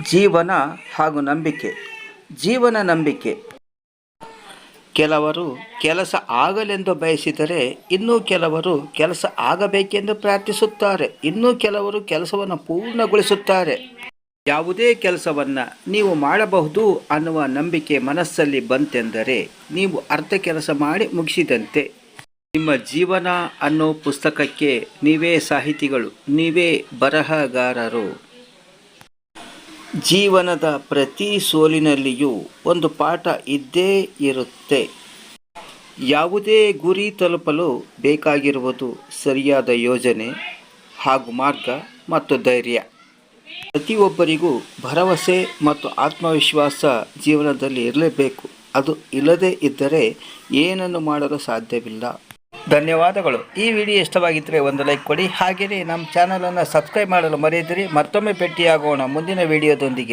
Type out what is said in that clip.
ಜೀವನ ಹಾಗೂ ನಂಬಿಕೆ. ಜೀವನ ನಂಬಿಕೆ. ಕೆಲವರು ಕೆಲಸ ಆಗಲೆಂದು ಬಯಸಿದರೆ, ಇನ್ನೂ ಕೆಲವರು ಕೆಲಸ ಆಗಬೇಕೆಂದು ಪ್ರಾರ್ಥಿಸುತ್ತಾರೆ, ಇನ್ನೂ ಕೆಲವರು ಕೆಲಸವನ್ನು ಪೂರ್ಣಗೊಳಿಸುತ್ತಾರೆ. ಯಾವುದೇ ಕೆಲಸವನ್ನು ನೀವು ಮಾಡಬಹುದು ಅನ್ನುವ ನಂಬಿಕೆ ಮನಸ್ಸಲ್ಲಿ ಬಂತೆಂದರೆ ನೀವು ಅರ್ಧ ಕೆಲಸ ಮಾಡಿ ಮುಗಿಸಿದಂತೆ. ನಿಮ್ಮ ಜೀವನ ಅನ್ನೋ ಪುಸ್ತಕಕ್ಕೆ ನೀವೇ ಸಾಹಿತಿಗಳು, ನೀವೇ ಬರಹಗಾರರು. ಜೀವನದ ಪ್ರತಿ ಸೋಲಿನಲ್ಲಿಯೂ ಒಂದು ಪಾಠ ಇದ್ದೇ ಇರುತ್ತೆ. ಯಾವುದೇ ಗುರಿ ತಲುಪಲು ಬೇಕಾಗಿರುವುದು ಸರಿಯಾದ ಯೋಜನೆ ಹಾಗೂ ಮಾರ್ಗ ಮತ್ತು ಧೈರ್ಯ. ಪ್ರತಿಯೊಬ್ಬರಿಗೂ ಭರವಸೆ ಮತ್ತು ಆತ್ಮವಿಶ್ವಾಸ ಜೀವನದಲ್ಲಿ ಇರಲೇಬೇಕು. ಅದು ಇಲ್ಲದೇ ಇದ್ದರೆ ಏನನ್ನು ಮಾಡಲು ಸಾಧ್ಯವಿಲ್ಲ. ಧನ್ಯವಾದಗಳು. ಈ ವಿಡಿಯೋ ಇಷ್ಟವಾಗಿದ್ದರೆ ಒಂದು ಲೈಕ್ ಕೊಡಿ. ಹಾಗೆಯೇ ನಮ್ಮ ಚಾನಲನ್ನು ಸಬ್ಸ್ಕ್ರೈಬ್ ಮಾಡಲು ಮರೆಯದಿರಿ. ಮತ್ತೊಮ್ಮೆ ಭೇಟಿಯಾಗೋಣ ಮುಂದಿನ ವಿಡಿಯೋದೊಂದಿಗೆ.